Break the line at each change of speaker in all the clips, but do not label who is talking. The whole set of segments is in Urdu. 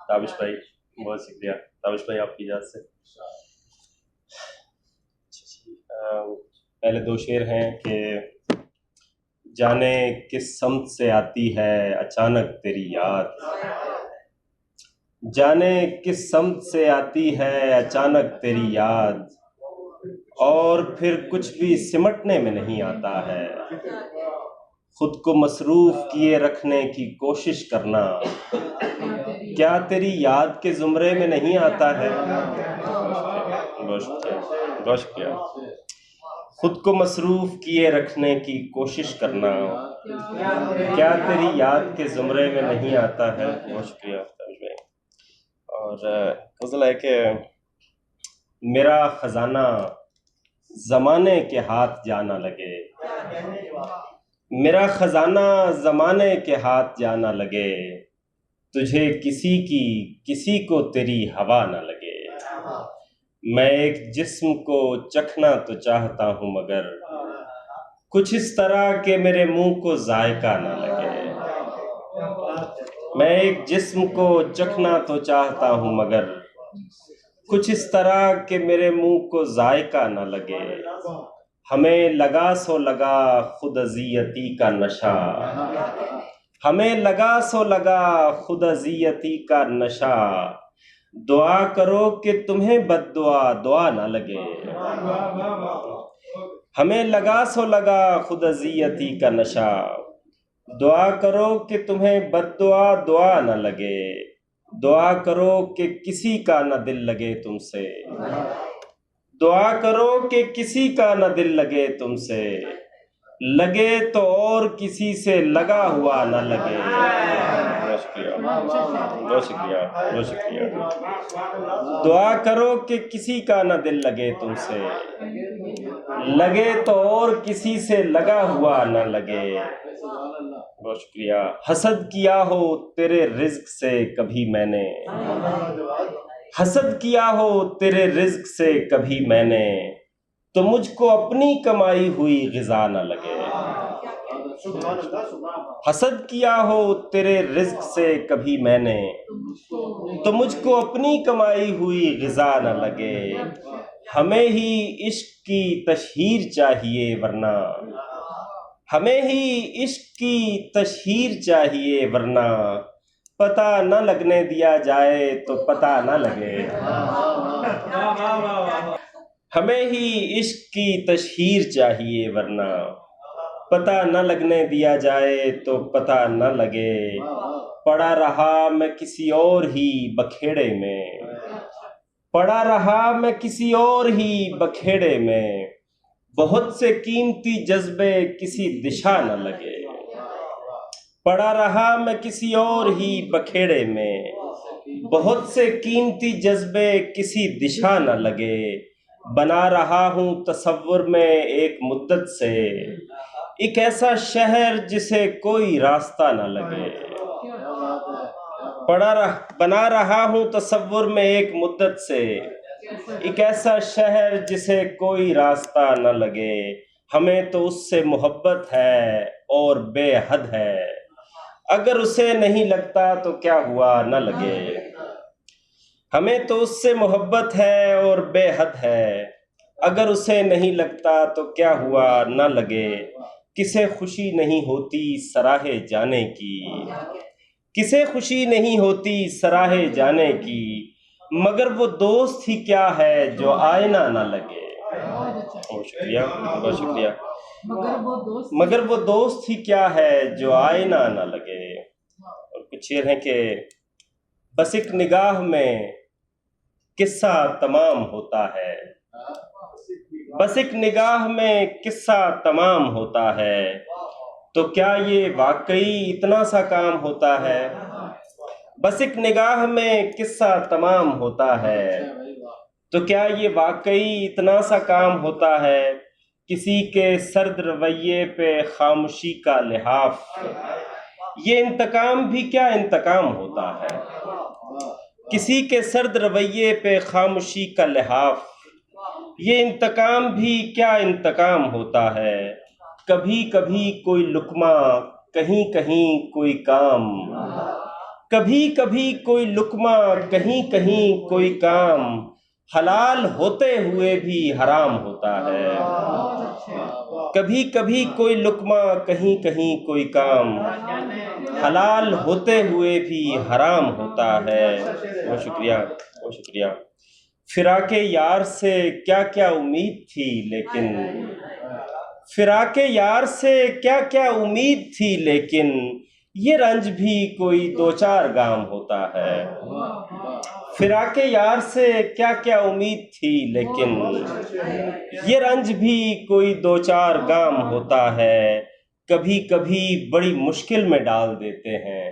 تابش بھائی بہت شکریہ. تابش بھائی آپ کی اجازت سے پہلے دو شعر ہیں کہ جانے کس سمت سے آتی ہے اچانک تیری یاد، جانے کس سمت سے آتی ہے اچانک تیری یاد، اور پھر کچھ بھی سمٹنے میں نہیں آتا ہے. خود کو مصروف کیے رکھنے کی کوشش کرنا کیا تیری یاد کے زمرے میں نہیں آتا ہے؟ بہت شکریہ، بہت شکریہ. خود کو مصروف کیے رکھنے کی کوشش کرنا کیا تیری یاد کے زمرے میں نہیں آتا ہے. بہت شکریہ. اور غزل ہے کہ میرا خزانہ زمانے کے ہاتھ جانا لگے، میرا خزانہ زمانے کے ہاتھ جانا لگے، تجھے کسی کو تیری ہوا نہ لگے. میں ایک جسم کو چکھنا تو چاہتا ہوں مگر کچھ اس طرح کہ میرے منہ کو ذائقہ نہ لگے. میں ایک جسم کو چکھنا تو چاہتا ہوں مگر کچھ اس طرح کہ میرے منہ کو ذائقہ نہ لگے. ہمیں لگا سو لگا خود اذیتی کا نشہ، ہمیں لگا سو لگا خود اذیتی کا نشہ، دعا کرو کہ تمہیں بد دعا نہ لگے. ہمیں لگا سو لگا خود اذیتی کا نشہ، دعا کرو کہ تمہیں بد دعا نہ لگے. دعا کرو کہ کسی کا نہ دل لگے تم سے، دعا کرو کہ کسی کا نہ دل لگے تم سے، لگے تو اور کسی سے لگا ہوا نہ لگے. بہت شکریہ، بہت شکریہ، بہت شکریہ. دعا کرو کہ کسی کا نہ دل لگے تم سے، لگے تو اور کسی سے لگا ہوا نہ لگے. بہت شکریہ. حسد کیا ہو تیرے رزق سے کبھی میں نے، حسد کیا ہو تیرے رزق سے کبھی میں نے، تو مجھ کو اپنی کمائی ہوئی غذا نہ لگے. حسد کیا ہو تیرے رزق سے کبھی میں نے، تو مجھ کو اپنی کمائی ہوئی غذا نہ لگے. ہمیں ہی عشق کی تشہیر چاہیے ورنہ، ہمیں ہی عشق کی تشہیر چاہیے ورنہ پتہ نہ لگنے دیا جائے تو پتہ نہ لگے. ہمیں ہی عشق کی تشہیر چاہیے ورنہ پتہ نہ لگنے دیا جائے تو پتہ نہ لگے. پڑا رہا میں کسی اور ہی بکھیڑے میں، پڑا رہا میں کسی اور ہی بکھیڑے میں، بہت سے قیمتی جذبے کسی دشا نہ لگے. پڑا رہا میں کسی اور ہی بکھیڑے میں، بہت سے قیمتی جذبے کسی دشا نہ لگے. بنا رہا ہوں تصور میں ایک مدت سے ایک ایسا شہر جسے کوئی راستہ نہ لگے. بنا رہا ہوں تصور میں ایک مدت سے ایک ایسا شہر جسے کوئی راستہ نہ لگے. ہمیں تو اس سے محبت ہے اور بے حد ہے، اگر اسے نہیں لگتا تو کیا ہوا نہ لگے. ہمیں تو اس سے محبت ہے اور بے حد ہے، اگر اسے نہیں لگتا تو کیا ہوا نہ لگے. کسے خوشی نہیں ہوتی سراہے جانے کی، کسے خوشی نہیں ہوتی سراہے جانے کی، مگر وہ دوست ہی کیا ہے جو آئینہ نہ لگے. بہت شکریہ، بہت شکریہ. مگر وہ دوست ہی کیا ہے جو آئینہ نہ لگے. اور کچھ شعر ہیں کہ بس ایک نگاہ میں قصہ تمام ہوتا ہے، بس ایک نگاہ میں قصہ تمام ہوتا ہے، تو کیا یہ واقعی اتنا سا کام ہوتا ہے. بس ایک نگاہ میں قصہ تمام ہوتا ہے، تو کیا یہ واقعی اتنا سا کام ہوتا ہے. کسی کے سرد رویے پہ خاموشی کا لحاف، یہ انتقام بھی کیا انتقام ہوتا ہے. کسی کے سرد رویے پہ خاموشی کا لحاف، یہ انتقام بھی کیا انتقام ہوتا ہے. کبھی کبھی کوئی لقمہ، کہیں کہیں کوئی کام، کبھی کبھی کوئی لقمہ کہیں کہیں کوئی کام حلال ہوتے ہوئے بھی حرام ہوتا ہے. کبھی کبھی کوئی لقمہ کہیں کہیں کوئی کام حلال ہوتے ہوئے بھی حرام ہوتا ہے. بہت شکریہ، بہت شکریہ. فراق یار سے کیا کیا امید تھی لیکن فراق یار سے کیا کیا امید تھی لیکن یہ رنج بھی کوئی دو چار گام ہوتا ہے. فراق یار سے کیا کیا امید تھی لیکن یہ رنج بھی کوئی دو چار گام ہوتا ہے. کبھی کبھی بڑی مشکل میں ڈال دیتے ہیں،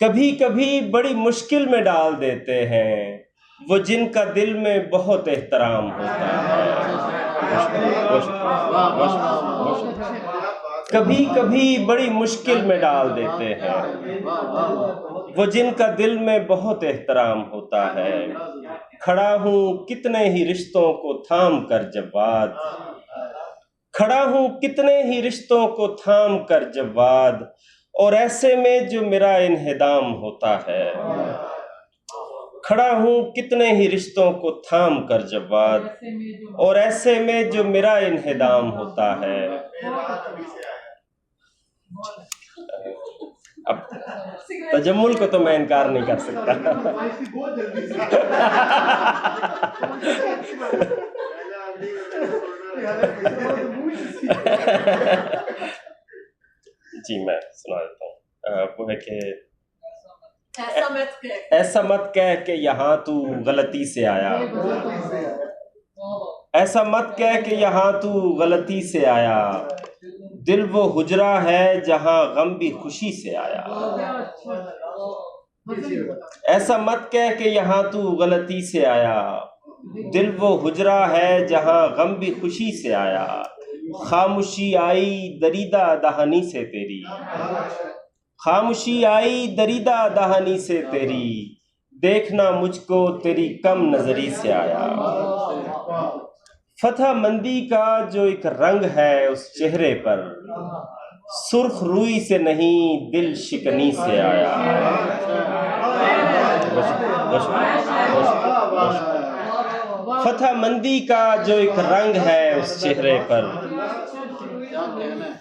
کبھی کبھی بڑی مشکل میں ڈال دیتے ہیں وہ جن کا دل میں بہت احترام ہوتا ہے. کبھی کبھی بڑی مشکل میں ڈال دیتے ہیں وہ جن کا دل میں بہت احترام ہوتا ہے. کھڑا ہوں کتنے ہی رشتوں کو تھام کر جواد، کھڑا ہوں کتنے ہی رشتوں کو تھام کر جواد، اور ایسے میں جو میرا انہدام ہوتا ہے. کھڑا ہوں کتنے ہی رشتوں کو تھام کر جواد، اور ایسے میں جو میرا انہدام ہوتا ہے. اب تجمل کو تو میں انکار نہیں کر سکتا. جی میں سنا دیتا ہوں. وہ ہے کہ ایسا مت کہہ کہ یہاں تو غلطی سے آیا، ایسا مت کہہ کہ یہاں تو غلطی سے آیا، دل وہ حجرہ ہے جہاں غم بھی خوشی سے آیا. ایسا مت کہہ کہ یہاں تو غلطی سے آیا، دل وہ حجرہ ہے جہاں غم بھی خوشی سے آیا. خاموشی آئی دریدہ دہانی سے تیری، خاموشی آئی دریدہ دہانی سے تیری، دیکھنا مجھ کو تیری کم نظری سے آیا. فتح مندی کا جو ایک رنگ ہے اس چہرے پر، سرخ روئی سے نہیں دل شکنی سے آیا. فتح مندی کا جو ایک رنگ ہے اس چہرے پر،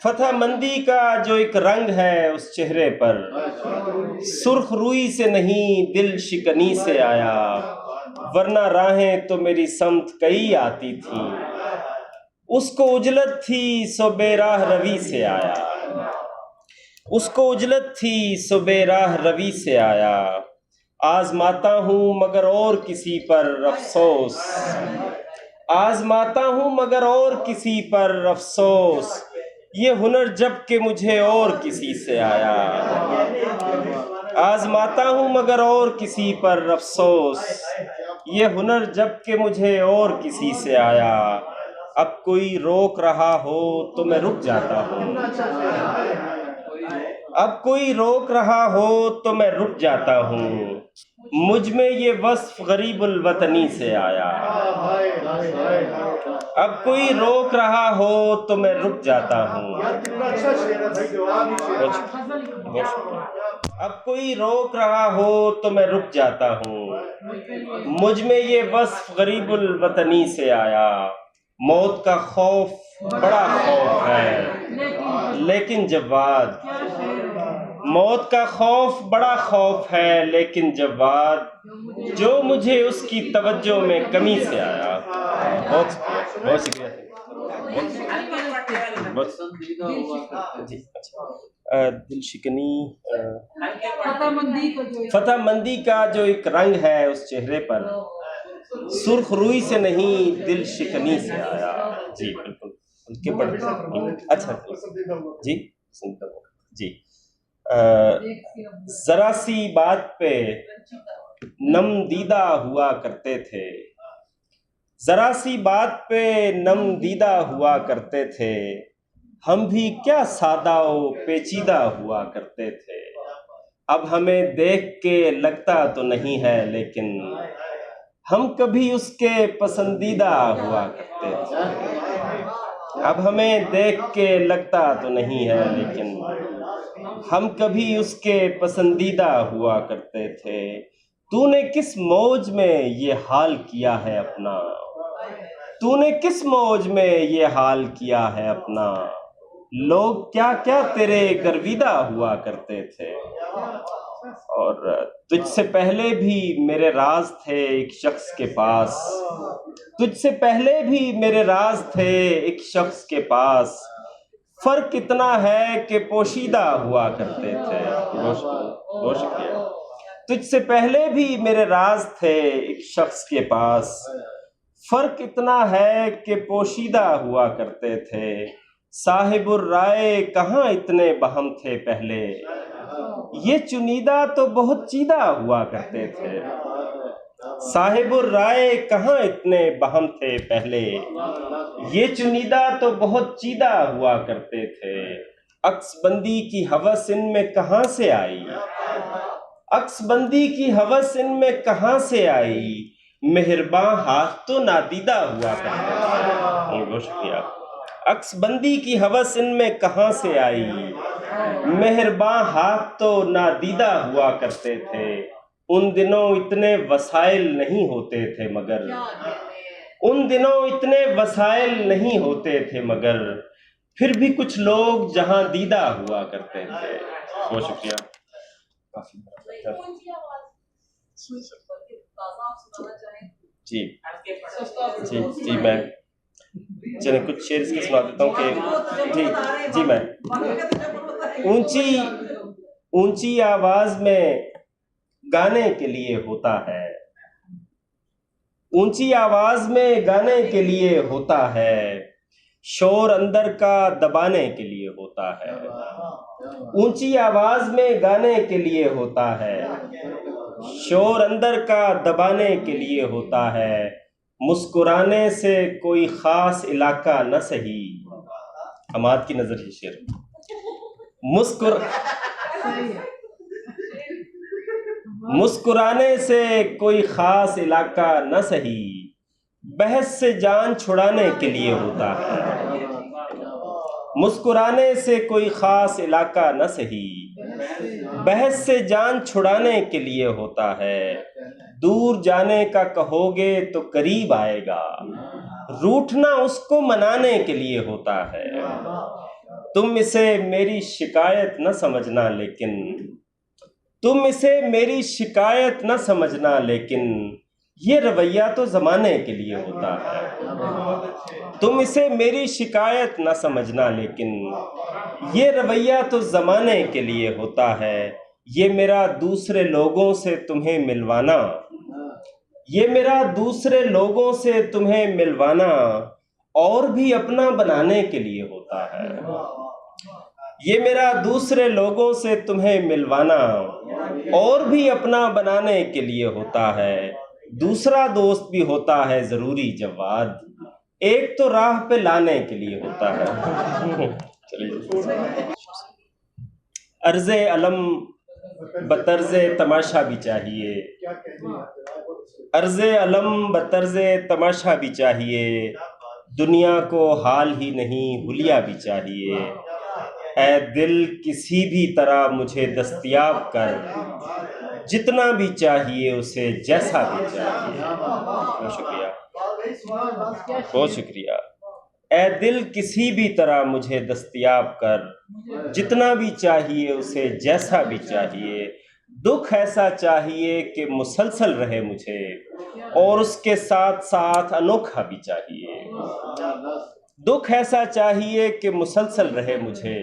فتح مندی کا جو ایک رنگ ہے اس چہرے پر، سرخ روئی سے نہیں دل شکنی سے آیا. ورنہ راہیں تو میری سمت کئی آتی تھیں، اس کو اجلت تھی سو بے راہ روی سے آیا. اس کو اجلت تھی سو بے راہ روی سے آیا. آزماتا ہوں مگر اور کسی پر افسوس، آزماتا ہوں مگر اور کسی پر افسوس، یہ ہنر جب کہ مجھے اور کسی سے آیا. آزماتا ہوں مگر اور کسی پر افسوس، یہ ہنر جب کہ مجھے اور کسی سے آیا. اب کوئی روک رہا ہو تو میں رک جاتا ہوں، اب کوئی روک رہا ہو تو میں رک جاتا ہوں، مجھ میں یہ وصف غریب الوطنی سے آیا. اب کوئی روک رہا ہو تو میں رک جاتا ہوں، اب کوئی روک رہا ہو تو میں رک جاتا ہوں، مجھ میں یہ وصف غریب الوطنی سے آیا. موت کا خوف بڑا خوف ہے لیکن جواد، موت کا خوف بڑا خوف ہے لیکن جواد، جو مجھے اس کی توجہ میں کمی سے آیا. بہت شکریہ. دل شکنی، فتح مندی کا جو ایک رنگ ہے اس چہرے پر، سرخ روئی سے نہیں دل شکنی سے آیا. جی بالکل اچھا جی جی. ذرا سی بات پہ نم دیدہ ہوا کرتے تھے، ذرا سی بات پہ نم دیدہ ہوا کرتے تھے، ہم بھی کیا سادہ و پیچیدہ ہوا کرتے تھے. اب ہمیں دیکھ کے لگتا تو نہیں ہے لیکن ہم کبھی اس کے پسندیدہ ہوا کرتے تھے. اب ہمیں دیکھ کے لگتا تو نہیں ہے لیکن ہم کبھی اس کے پسندیدہ ہوا کرتے تھے، تو نے کس موج میں یہ حال کیا ہے اپنا، تو نے کس موج میں یہ حال کیا ہے اپنا، لوگ کیا کیا تیرے گرویدہ ہوا کرتے تھے، اور تجھ سے پہلے بھی میرے راز تھے ایک شخص کے پاس، تجھ سے پہلے بھی میرے راز تھے ایک شخص کے پاس، فرق اتنا ہے کہ پوشیدہ ہوا کرتے تھے۔ بہت شکریہ۔ تجھ سے پہلے بھی میرے راز تھے ایک شخص کے پاس، فرق اتنا ہے کہ پوشیدہ ہوا کرتے تھے، صاحب الرائے کہاں اتنے بہم تھے پہلے، یہ چنیدہ تو بہت چیدہ ہوا کرتے تھے، صاحب الرائے کہاں اتنے بہم تھے پہلے، یہ چنیدہ تو بہت چیدہ ہوا کرتے تھے، عکس بندی کی ہوس ان میں کہاں سے آئی، عکس بندی کی ہوس ان میں کہاں سے آئی، مہرباں ہاتھ تو نادیدہ ہوا کرتے تھے۔ بہت شکریہ۔ عکس بندی کی ہوس ان میں کہاں سے آئی، مہرباں ہاتھ تو نادیدہ ہوا کرتے تھے، ان دنوں اتنے وسائل نہیں ہوتے تھے مگر، ان دنوں اتنے وسائل نہیں ہوتے تھے مگر، پھر بھی کچھ لوگ جہاں دیدہ ہوا کرتے تھے۔ بہت شکریہ۔ جی جی جی میں چلیں کچھ شعر اس کے سنا دیتا ہوں کہ جی میں اونچی آواز میں گانے کے لیے ہوتا ہے، اونچی آواز میں گانے کے لیے ہوتا ہے، شور اندر کا دبانے کے لیے ہوتا ہے، اونچی آواز میں گانے کے لیے ہوتا ہے، شور اندر کا دبانے کے لیے ہوتا ہے، مسکرانے سے کوئی خاص علاقہ نہ سہی، حماد کی نظر یہ شعر، مسکرانے سے کوئی خاص علاقہ نہ سہی، بحث سے جان چھڑانے کے لیے ہوتا ہے، مسکرانے سے کوئی خاص علاقہ نہ سہی، بحث سے جان چھڑانے کے لیے ہوتا ہے، دور جانے کا کہو گے تو قریب آئے گا، روٹھنا اس کو منانے کے لیے ہوتا ہے، تم اسے میری شکایت نہ سمجھنا لیکن، تم اسے میری شکایت نہ سمجھنا لیکن، یہ رویہ تو زمانے کے لیے ہوتا ہے، تم اسے میری شکایت نہ سمجھنا لیکن، یہ رویہ تو زمانے کے لیے ہوتا ہے، یہ میرا دوسرے لوگوں سے تمہیں ملوانا، یہ میرا دوسرے لوگوں سے تمہیں ملوانا اور بھی اپنا بنانے کے لیے ہوتا ہے، یہ میرا دوسرے لوگوں سے تمہیں ملوانا اور بھی اپنا بنانے کے لیے ہوتا ہے، دوسرا دوست بھی ہوتا ہے ضروری جواد، ایک تو راہ پہ لانے کے لیے ہوتا ہے۔ عرض علم بطرز تماشا بھی چاہیے، عرض علم بطرز تماشا بھی چاہیے، دنیا کو حال ہی نہیں حلیہ بھی چاہیے، اے دل کسی بھی طرح مجھے دستیاب کر، جتنا بھی چاہیے اسے جیسا بھی چاہیے۔ بہت شکریہ، بہت شکریہ۔ اے دل کسی بھی طرح مجھے دستیاب کر، جتنا بھی چاہیے اسے جیسا بھی چاہیے، دکھ ایسا چاہیے کہ مسلسل رہے مجھے، اور اس کے ساتھ ساتھ انوکھا بھی چاہیے، دکھ ایسا چاہیے کہ مسلسل رہے مجھے،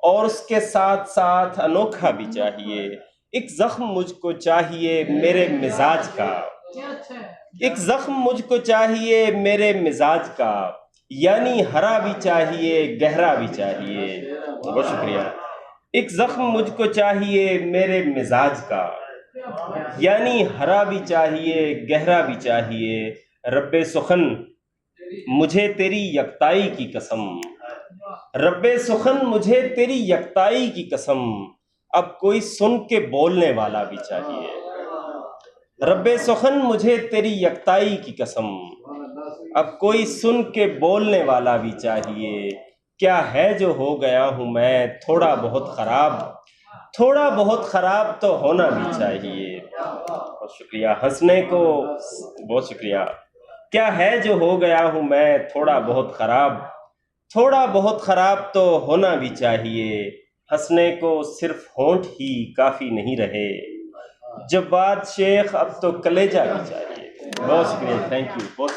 اور اس کے ساتھ ساتھ انوکھا بھی چاہیے، ایک زخم مجھ کو چاہیے میرے مزاج کا، ایک زخم مجھ کو چاہیے میرے مزاج کا، یعنی ہرا بھی چاہیے گہرا بھی چاہیے۔ بہت شکریہ۔ ایک زخم مجھ کو چاہیے میرے مزاج کا، یعنی ہرا بھی چاہیے گہرا بھی چاہیے، رب سخن مجھے تیری یکتائی کی قسم، رب سخن مجھے تیری یکتائی کی قسم، اب کوئی سن کے بولنے والا بھی چاہیے، رب سخن مجھے تیری یکتائی کی قسم، اب کوئی سن کے بولنے والا بھی چاہیے، کیا ہے جو ہو گیا ہوں میں تھوڑا بہت خراب، تھوڑا بہت خراب تو ہونا بھی چاہیے۔ بہت شکریہ، ہنسنے کو بہت شکریہ۔ کیا ہے جو ہو گیا ہوں میں تھوڑا بہت خراب، تھوڑا بہت خراب تو ہونا بھی چاہیے، ہنسنے کو صرف ہونٹ ہی کافی نہیں رہے، جواد شیخ اب تو کلیجہ بھی چاہیے۔ بہت شکریہ، تھینک یو، بہت